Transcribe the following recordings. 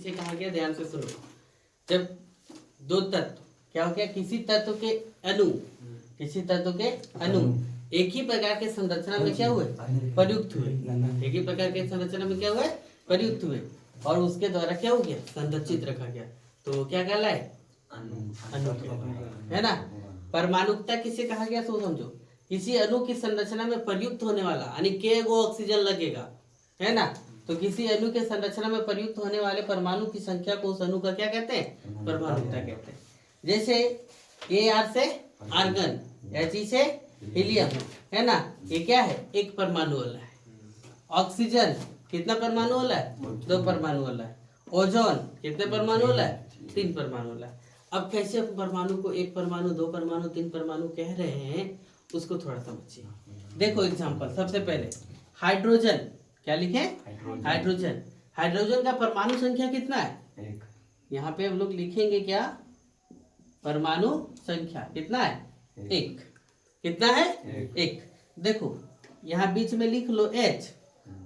किसे कहा गया, ध्यान से सुनो। जब दो तत्व क्या हो गया, किसी तत्व के अणु एक ही प्रकार के संरचना में क्या हुए, प्रयुक्त हुए। एक ही प्रकार के संरचना में क्या हुए, प्रयुक्त हुए, और उसके द्वारा क्या हो गया, संरचित रखा गया। तो क्या कहलाए, अणु है ना। परमाणुकता किसे कहा गया, सो समझो। किसी अणु की संरचना में प्रयुक्त होने वाला, यानी के गो ऑक्सीजन लगेगा, है ना। तो किसी अणु के संरचना में प्रयुक्त होने वाले परमाणु की संख्या को उस अणु का क्या कहते हैं, परमाणुकता कहते हैं। जैसे Ar से आर्गन, He से हीलियम, है ना, ये क्या है, एक परमाणु वाला है। ऑक्सीजन कितना परमाणु वाला है, 2 परमाणु वाला है। ओजोन कितने परमाणु वाला है, 3 परमाणु वाला है। अब कैसे परमाणु को 1 परमाणु, 2 परमाणु, 3 परमाणु कह रहे हैं, उसको थोड़ा समझिए। देखो एग्जांपल, सबसे पहले हाइड्रोजन, क्या लिखे, हाइड्रोजन। हाइड्रोजन का परमाणु संख्या कितना है, 1। यहाँ पे हम लोग लिखेंगे क्या, परमाणु संख्या कितना है, 1। कितना है, 1। देखो यहाँ बीच में लिख लो H,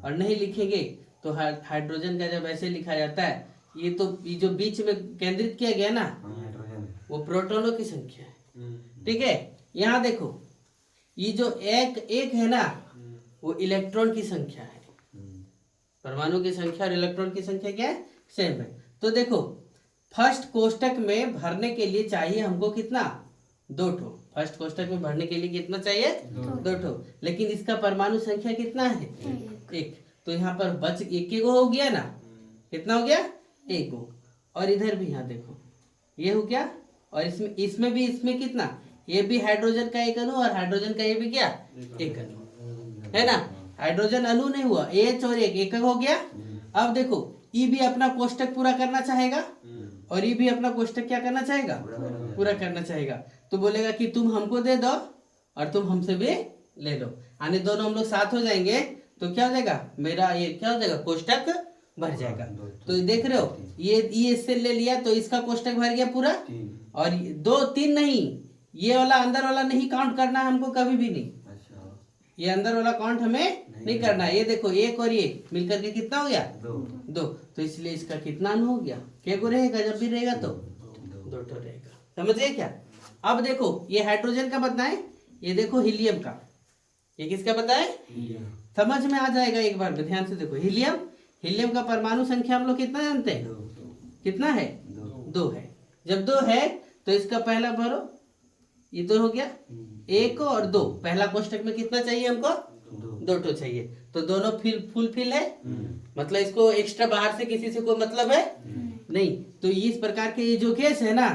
और नहीं लिखेंगे तो हाइड्रोजन का जब ऐसे लिखा जाता है, ये जो बीच में केंद्रित किया गया ना, वो प्रोटॉनों की संख्या है, ठीक है। यहाँ देखो ये जो एक है ना, वो इलेक्ट्रॉन की संख्या है। परमाणु की संख्या और इलेक्ट्रॉन की संख्या क्या है, सेम है। तो देखो फर्स्ट कोष्टक में भरने के लिए चाहिए हमको कितना, 2 ठो। फर्स्ट कोष्टक में भरने के लिए कितना चाहिए, 2 ठो। लेकिन इसका परमाणु संख्या कितना है, 1। तो यहाँ पर बच 1 हो गया ना, कितना हो गया, 1 हो। और इधर भी यहाँ देखो ये हो गया, और इसमें भी कितना, ये भी हाइड्रोजन का एक अणु, और हाइड्रोजन का ये भी क्या, एक अणु, है ना। हाइड्रोजन अणु नहीं हुआ, H और एक हो गया। अब देखो ये भी अपना कोष्टक पूरा करना चाहेगा, और ये भी अपना कोष्टक क्या करना चाहेगा, पूरा करना चाहेगा। तो बोलेगा कि तुम हमको दे दो और तुम हमसे भी ले लो, यानी दोनों हम लोग साथ हो जाएंगे, तो क्या हो जाएगा, मेरा ये क्या हो जाएगा, कोष्टक भर जाएगा। तो देख रहे हो, ये इससे ले लिया तो इसका कोष्टक भर गया पूरा, और 2 3 नहीं, ये वाला अंदर वाला नहीं काउंट करना है हमको कभी भी नहीं, ये अंदर वाला काउंट हमें नहीं करना है। ये देखो 1 और ये मिलकर के कितना हो गया, 2। तो इसलिए इसका कितना अणु हो गया, क्या को रहेगा, जब भी रहेगा तो 2 ठो रहेगा। समझ गए क्या। अब देखो ये हाइड्रोजन का बताएं, ये देखो हीलियम का, ये किसका बताएं, समझ में आ जाएगा एक बार में, ध्यान से देखो। हीलियम का परमाणु संख्या हम लोग कितना जानते हैं, कितना है, 2 है। जब 2 है तो इसका पहला भरो, ये 2 हो गया, 1 और 2। पहला कोष्टक में कितना चाहिए हमको, 2 ठो चाहिए। तो दोनों फुल फिल है, मतलब इसको एक्स्ट्रा बाहर से किसी से कोई मतलब है नहीं। तो इस प्रकार के ये जो केस है ना,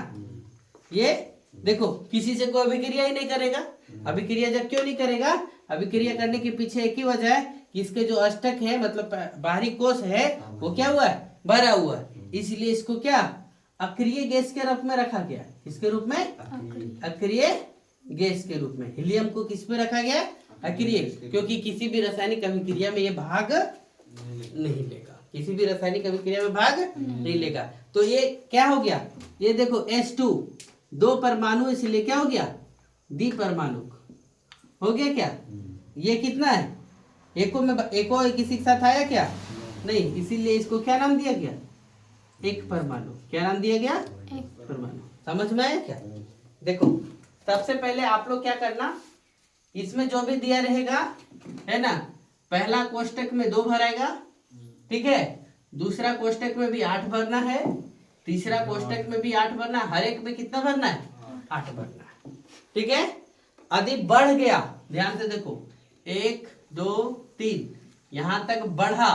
ये देखो किसी से कोई अभिक्रिया ही नहीं करेगा। अभिक्रिया जब क्यों नहीं करेगा, अभिक्रिया करने के पीछे एक ही वजह है कि इसके जो अष्टक है, मतलब बाहरी कोश है, वो क्या हुआ है, भरा हुआ है। इसलिए इसको क्या अक्रिय गैस के रूप में रखा गया। किसके रूप में, अक्रिय गैस के रूप में। हीलियम को किस में रखा गया, अक्रिय, क्योंकि किसी भी रासायनिक अभिक्रिया में ये भाग नहीं लेगा, किसी भी रासायनिक अभिक्रिया में भाग नहीं लेगा। तो ये क्या हो गया, ये देखो H2 2 परमाणु, इसलिए क्या हो गया, द्विपरमाणु हो गया क्या। ये कितना है, एको किसी के साथ आया क्या, नहीं, इसीलिए इसको क्या नाम दिया गया, 1 परमाणु। क्या नाम दिया गया, 1 परमाणु। समझ में आया क्या। देखो सबसे पहले आप लोग क्या करना, इसमें जो भी दिया रहेगा है ना, पहला कोष्टक में 2 भराएगा, ठीक है। दूसरा कोष्टक में भी 8 भरना है, तीसरा कोष्टक में भी 8 भरना, हर एक में कितना भरना है, 8 भरना है, ठीक है। यदि बढ़ गया, ध्यान से देखो, 1 2 3 यहां तक बढ़ा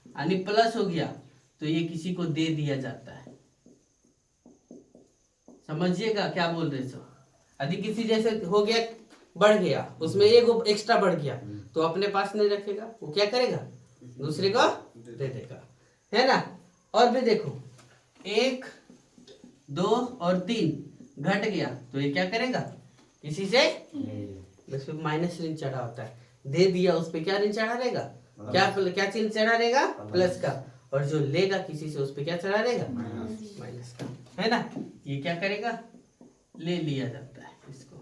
यानी प्लस हो गया, तो ये किसी को दे दिया जाता है। समझिएगा क्या बोल रहे सो। यदि किसी जैसे हो गया, बढ़ गया, उसमें एक एक्स्ट्रा बढ़ गया, तो अपने पास नहीं रखेगा, वो क्या करेगा, दूसरे को दे देगा, है ना। और भी देखो 1 2 और 3 घट गया, तो ये क्या करेगा, इसी से इसमें माइनस चिन्ह चढ़ा होता है, दे दिया उस पर क्या चिन्ह चढ़ा रहेगा, क्या चिन्ह चढ़ा रहेगा, प्लस का। और जो लेगा किसी से उस पर क्या चढ़ा रहेगा, माइनस का, है ना। ये क्या करेगा, ले लिया जाता है इसको।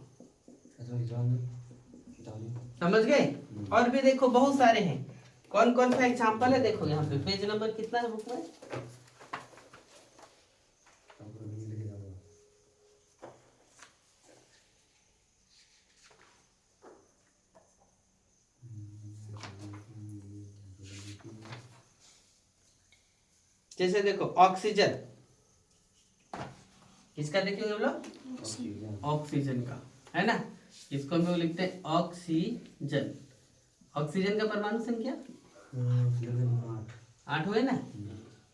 समझ गए। और भी देखो बहुत सारे हैं, कौन कौन सा एग्जाम्पल है, देखो यहाँ पे पेज नंबर कितना है बुक में, जैसे देखो ऑक्सीजन, किसका देखेंगे हम लोग? ऑक्सीजन का, है ना। इसको हम लोग लिखते हैं ऑक्सीजन। ऑक्सीजन का परमाणु संख्या 8 हुए ना।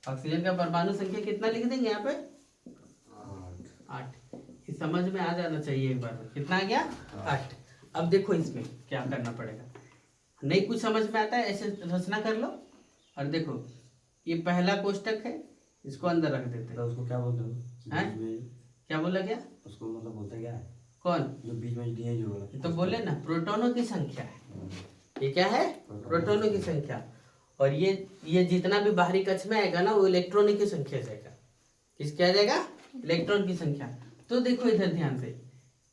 ऑक्सीजन का परमाणु संख्या कितना लिख देंगे यहाँ पे? 8। ये समझ में आ जाना चाहिए एक बार में। कितना आ गया? 8। अब देखो इसमें क्या करना पड़ेगा, नहीं कुछ समझ में आता है ऐसे रचना कर लो। और देखो ये पहला कोष्टक है, इसको अंदर रख देते हैं। तो उसको क्या बोलते हो? हैं? क्या बोला गया? उसको मतलब बोलते क्या है? कौन? जो बीच में दिए जो वाला। तो बोले ना प्रोटॉनों की संख्या है। ये क्या है? प्रोटॉनों की संख्या। और ये जितना भी बाहरी कक्ष में आएगा ना वो इलेक्ट्रॉनों की संख्या जाएगा। किसकी आ जाएगा? इलेक्ट्रॉन की संख्या। तो देखो इधर ध्यान से,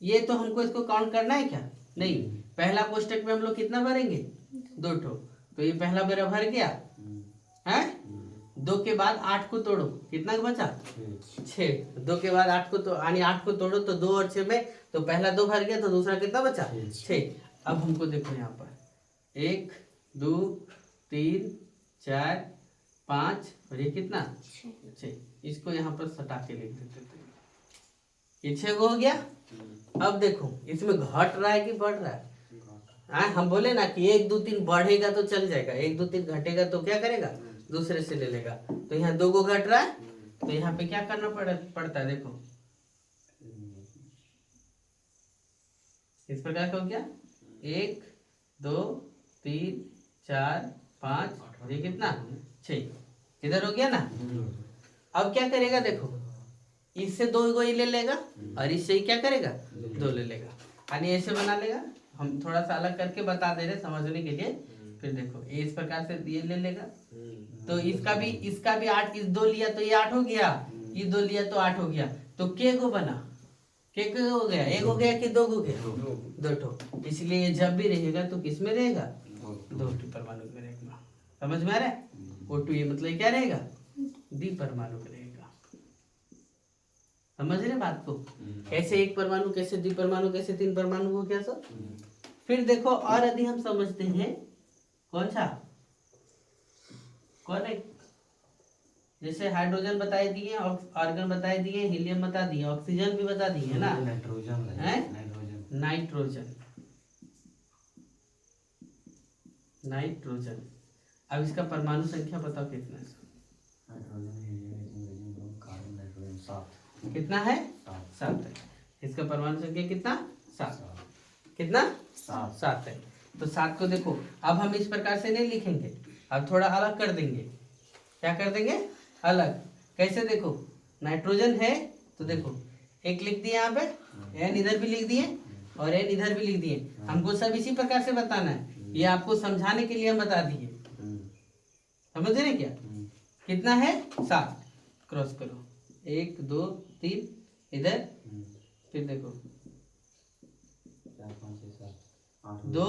ये तो हमको इसको काउंट करना है क्या? नहीं। पहला कोष्टक में हम लोग कितना भरेंगे? 2 ठो। तो ये पहला मेरा भर गया है। 2 के बाद 8 को तोड़ो, कितना बचा? 6। 2 के बाद 8 को तो 8 को तोड़ो तो 2 और 6 में, तो पहला 2 भर गया तो दूसरा कितना बचा? 6। अब हमको देखो यहाँ पर 1 2 3 4 5 और ये कितना? 6। इसको यहाँ पर सटा के लिख देते थे। ये 6 हो गया। अब देखो इसमें घट रहा है कि बढ़ रहा है? हम बोले ना कि 1 2 3 बढ़ेगा तो चल जाएगा, 1 2 3 घटेगा तो क्या करेगा? दूसरे से ले लेगा। तो यहाँ 2 को घट रहा है, तो यहाँ पे क्या करना पड़ता है? देखो इस प्रकार का हो गया 1 2 3 4 5, ये कितना? 6। इधर हो गया ना। अब क्या करेगा? देखो इससे 2 को ही ले लेगा और इससे ही क्या करेगा? 2 ले लेगा। यानी ऐसे बना लेगा। हम थोड़ा सा अलग करके बता दे रहे समझने के लिए। फिर देखो ये इस प्रकार से ये ले लेगा, तो इसका भी 8, इस 2 लिया तो ये 8 हो गया, ये 2 लिया तो 8 हो गया। तो के को बना, के हो गया? 1 हो गया कि 2 हो गया? 2 ठो। इसलिए ये जब भी रहेगा तो किस में रहेगा? 2 परमाणु में रहेगा। समझ में आ रहा है? O2 ये मतलब क्या रहेगा? द्विपरमाणु में रहेगा। समझ रहे बात को? कैसे 1 परमाणु, कैसे द्विपरमाणु, कैसे 3 परमाणु हो गया सब। फिर देखो और यदि हम समझते हैं कौन सा, कौन है? जैसे हाइड्रोजन बताए दिए, आर्गन बताए दिए, हीलियम बता दिए, ऑक्सीजन भी बता दिए, है ना। नाइट्रोजन है? नाइट्रोजन। नाइट्रोजन। अब इसका परमाणु संख्या बताओ कितना है? कितना है? 7 है। इसका परमाणु संख्या कितना? 7। कितना? 7 है। तो 7 को देखो अब हम इस प्रकार से नहीं लिखेंगे, अब थोड़ा अलग कर देंगे। क्या कर देंगे? अलग। कैसे? देखो नाइट्रोजन है तो देखो 1 लिख दिए यहाँ पे, N इधर भी लिख दिए और N इधर भी लिख दिए। हमको सब इसी प्रकार से बताना है, ये आपको समझाने के लिए हम बता दिए। समझ रहे क्या? कितना है? 7। क्रॉस करो 1 2 3 इधर। फिर देखो 4 5 6 7 8 2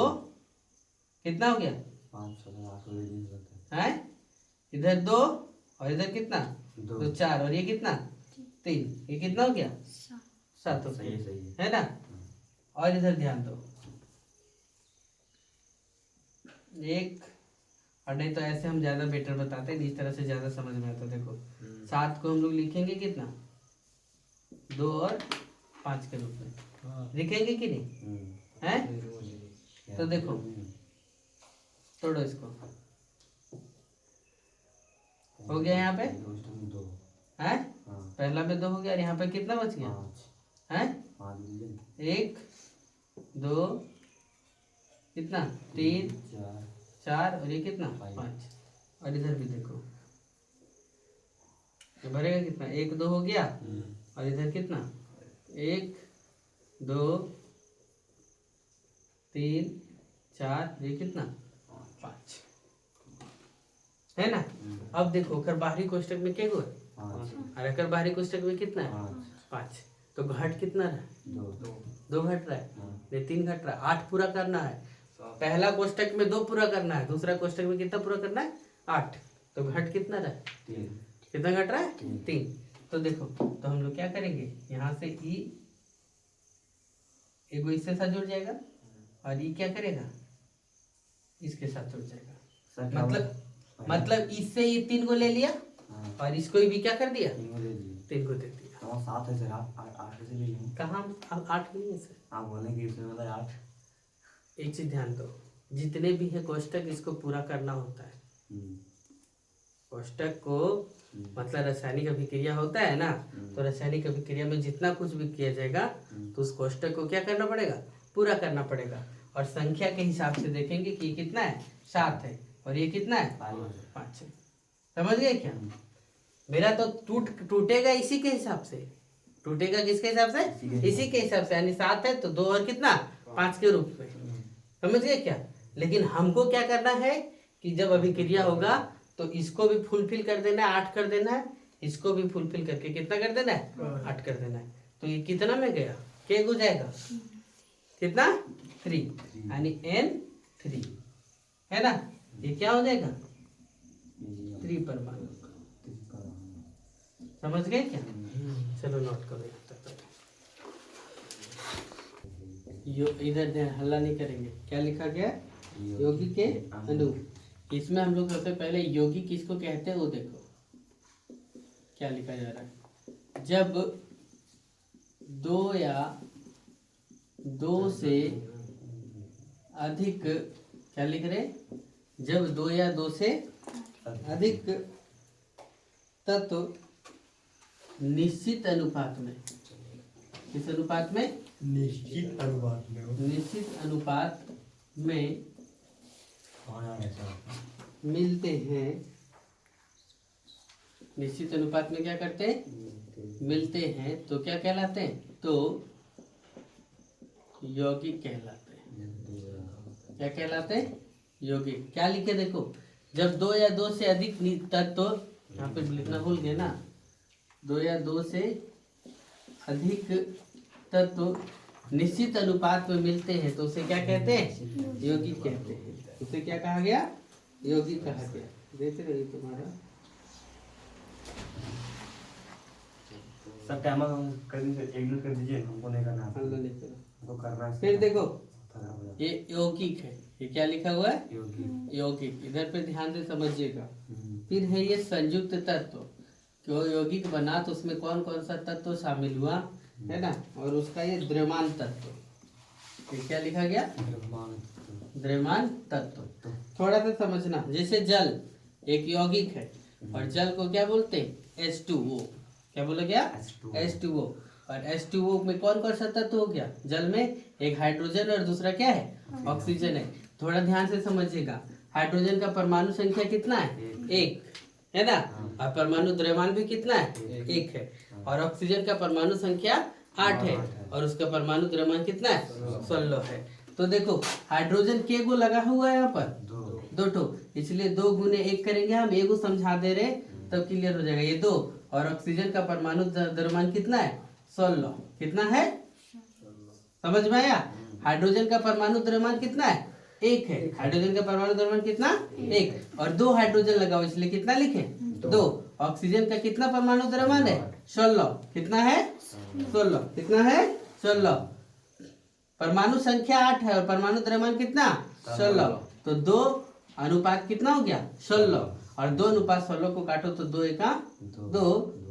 कितना हो गया? 5 6 8 है? इधर 2 और इधर कितना? 2 तो 4 और ये कितना? 3। ये कितना हो गया? 7 हो गया। सही है ना। और इधर ध्यान दो 1, और नहीं तो ऐसे हम ज्यादा बेटर बताते हैं, इस तरह से ज्यादा समझ में आता। देखो 7 को हम लोग लिखेंगे कितना? 2 और 5 के रूप में लिखेंगे कि नहीं? है? तो देखो तोड़ो इसको, हो गया यहाँ पे है। पहला पे 2 हो गया और यहाँ पे कितना बच गया? है 1 2 कितना? 3 4 और ये कितना? 5। और इधर भी देखो तो भरेगा कितना? 1 2 हो गया और इधर कितना? 1 2 3 4, ये कितना? 5। है ना। अब देखो अगर बाहरी कोष्टक में क्या हुआ? और अगर बाहरी कोष्टक में कितना है? 5। तो घट कितना रहा? 2 घट रहा है, ये 3 घट रहा है। 8 पूरा करना है। पहला कोष्टक में 2 पूरा करना है, दूसरा कोष्टक में कितना पूरा करना है? 8। तो घट कितना रहा है? 3। कितना घट रहा है? 3। तो देखो तो हम लोग क्या करेंगे, यहाँ से ई एगो इसके साथ जुड़ जाएगा और ई क्या करेगा? इसके साथ जुड़ जाएगा। मतलब इससे ये 3 को ले लिया हाँ। और इसको भी क्या कर दिया, 3 को दे दिए। 3 को दे दिया। तो 7 है सर, आप 8 कैसे ले लेंगे? कहाँ अब 8 नहीं है सर। आप बोलें कि इसमें मतलब 8। एक चीज ध्यान दो, जितने भी है कोष्टक इसको पूरा करना होता है। कोष्टक को मतलब रासायनिक अभिक्रिया होता है ना, तो रासायनिक अभिक्रिया में जितना कुछ भी किया जाएगा तो उस कोष्टक को क्या करना पड़ेगा, पूरा करना पड़ेगा। और संख्या के हिसाब से देखेंगे कि ये कितना है, 7 है, और ये कितना है, 5 है। समझ गए क्या? मेरा तो टूटेगा इसी के हिसाब से, टूटेगा किसके हिसाब से, इसी के हिसाब से, यानी 7 है तो 2 और कितना, 5 के रूप में। समझ गए क्या? लेकिन हमको क्या करना है कि जब अभिक्रिया होगा तो इसको भी फुलफिल कर देना है, 8 कर देना है, इसको भी फुलफिल करके कितना कर देना है, 8 कर देना है। तो ये कितना में गया, के हो जाएगा कितना, 3, यानी N3 है ना। ये क्या हो जाएगा, 3 परमाणु। समझ गए क्या? चलो नोट करो यहाँ तक। इधर हल्ला नहीं करेंगे। क्या लिखा गया, यौगिक के अणु। इसमें हम लोग सबसे पहले यौगिक किसको कहते हैं वो देखो क्या लिखा जा रहा है। जब 2 या 2 से अधिक, क्या लिख रहे, जब 2 या 2 से अधिक तत्व निश्चित अनुपात में, किस अनुपात में, निश्चित अनुपात में, निश्चित अनुपात में मिलते हैं, निश्चित अनुपात में क्या करते हैं, मिलते हैं, तो क्या कहलाते हैं, तो यौगिक कहलाते हैं। क्या कहलाते हैं, यौगिक। क्या लिखे देखो, जब 2 या 2 से अधिक तत्व, यहाँ पे लिखना भूल गए ना, 2 या 2 से अधिक तत्व निश्चित अनुपात में मिलते हैं तो उसे क्या कहते हैं, यौगिक कहते हैं। उसे क्या कहा गया, यौगिक कहा गया। देते रहिए तुम्हारा सब टाइम कर दीजिए, इग्नोर कर दीजिए, हमको नहीं करना, हल्ला नहीं करो। हमको करना है। फिर देखो ये यौगिक है, ये क्या लिखा हुआ है, यौगिक। यौगिक। इधर पे ध्यान से समझिएगा। फिर है ये संयुक्त तत्व, क्यों यौगिक बना तो उसमें कौन कौन सा तत्व शामिल हुआ है ना, और उसका ये द्रव्यमान तत्व, ये क्या लिखा गया, द्रव्यमान तत्व। थोड़ा सा समझना, जैसे जल एक यौगिक है और जल को क्या बोलते हैं, H2O। क्या बोला गया, H2O। और H2O में कौन कौन सा तत्व हो गया, जल में एक हाइड्रोजन और दूसरा क्या है, ऑक्सीजन है। थोड़ा ध्यान से समझिएगा, हाइड्रोजन का परमाणु संख्या कितना है, 1 है ना, और परमाणु द्रव्यमान भी कितना है, 1 है। और ऑक्सीजन का परमाणु संख्या 8 है और उसका परमाणु द्रव्यमान कितना है, 16 है। तो देखो हाइड्रोजन के गो लगा हुआ है यहाँ पर, 2 ठो, इसलिए 2 गुने 1 करेंगे हम, एगो समझा दे रहे तब क्लियर हो जाएगा, ये 2। और ऑक्सीजन का परमाणु द्रव्यमान कितना है, 16। कितना है, समझ में आया? हाइड्रोजन का परमाणु द्रव्यमान कितना है, 1 है। हाइड्रोजन का परमाणु द्रव्यमान कितना, 1, और 2 हाइड्रोजन लगाओ इसलिए कितना लिखे, 2। ऑक्सीजन का कितना परमाणु द्रव्यमान है, 16। कितना है, 16। कितना है, 16। परमाणु संख्या 8 है और परमाणु द्रव्यमान कितना, 16। तो 2 अनुपात कितना हो गया, 16। और 2 अनुपात 16 को काटो तो 2 एका 2,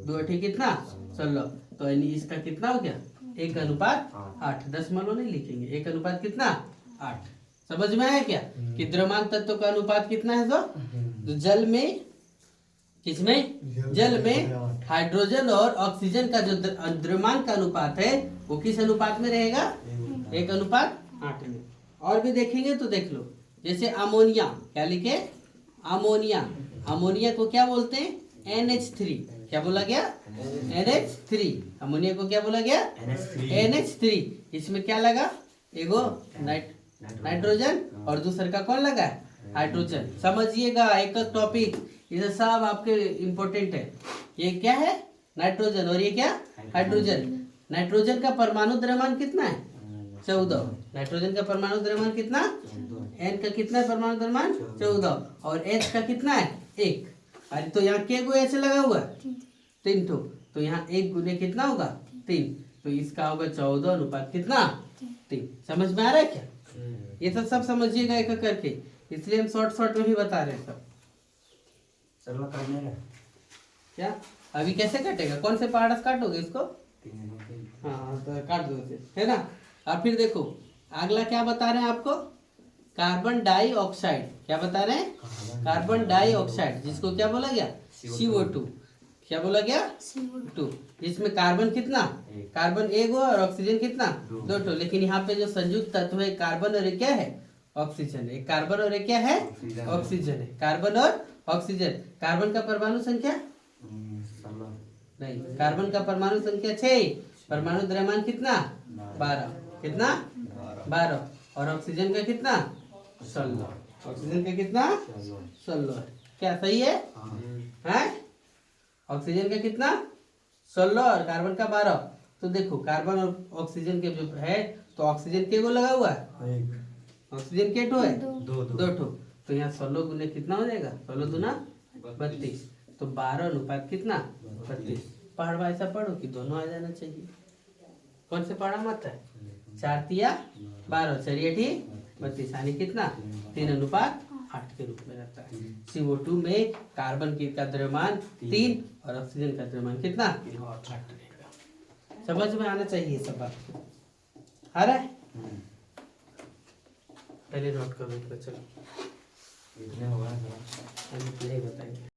2 अठी कितना, 16। तो यानी इसका कितना हो गया, 1 अनुपात 8। दशमलव नहीं लिखेंगे, 1 अनुपात कितना, 8। समझ में आया क्या कि द्रव्यमान तत्व का अनुपात कितना है। तो जल में, किसमें, जल में हाइड्रोजन और ऑक्सीजन का जो द्रव्यमान का अनुपात है वो किस अनुपात में रहेगा, 1 अनुपात 8 में। और भी देखेंगे तो देख लो, जैसे अमोनिया, क्या लिखे, अमोनिया। अमोनिया को क्या बोलते हैं, NH3। क्या बोला गया, NH3। अमोनिया को क्या बोला गया, NH3। इसमें क्या लगा, एगो नाइट्रोजन और दूसरे का कौन लगा है, हाइड्रोजन। समझिएगा एक एक टॉपिक, ये सब आपके इम्पोर्टेंट है। ये क्या है, नाइट्रोजन, और ये क्या, हाइड्रोजन। नाइट्रोजन का परमाणु द्रव्यमान कितना है, 14। नाइट्रोजन का परमाणु द्रव्यमान कितना, N का कितना है परमाणु द्रव्यमान, 14। और H का कितना है, 1। अरे तो यहाँ के गो ऐसे लगा हुआ है, 3 ठो, तो यहाँ 1 गुने कितना होगा, 3। तो इसका होगा 14 अनुपात कितना, 3। समझ में आ रहा है क्या, ये सब समझिएगा एक एक करके, इसलिए हम शॉर्ट में ही बता रहे हैं सब। चलो करने क्या अभी कैसे कटेगा, कौन से पहाड़ से काटोगे इसको? 3 हाँ तो काट दो इसे, है ना। और फिर देखो अगला क्या बता रहे हैं आपको, कार्बन डाइऑक्साइड। क्या बता रहे हैं? कार्बन डाइऑक्साइड, जिसको क्या बोला गया? CO2। क्या बोला गया? CO2। इसमें कार्बन कितना? कार्बन एक हो और ऑक्सीजन कितना? 2 लेकिन यहाँ पे जो संयुक्त तत्व है कार्बन और एक क्या है? ऑक्सीजन। एक कार्बन और एक क्या है? ऑक्सीजन है। कार्बन और ऑक्सीजन। कार्बन का परमाणु संख्या नहीं, कार्बन का परमाणु संख्या 6, परमाणु द्रव्यमान कितना? 12। कितना? 12। और ऑक्सीजन का कितना? 16। ऑक्सीजन का कितना? 16। क्या सही है? हैं? ऑक्सीजन का कितना? 16 और कार्बन का 12। तो देखो कार्बन और ऑक्सीजन के जो है, तो ऑक्सीजन के को लगा हुआ है, ऑक्सीजन के ठो है? 2 ठो। तो यहाँ 16 गुने कितना हो जाएगा? 16 दूना 32। तो 12 अनुपात कितना? 32। पढ़वा ऐसा पढ़ो कि दोनों आ जाना चाहिए। कौन से पढ़ा मत है? 4 तिया 12, 4 32, यानी कितना? 3:8 के रूप में रहता है। CO2 में कार्बन की का द्रव्यमान 3 और ऑक्सीजन का द्रव्यमान कितना? 8 रहेगा। समझ में आना चाहिए सब बात। आ रहा है? पहले नोट करो इसको, चलो इतने होगा हम नहीं बताएंगे।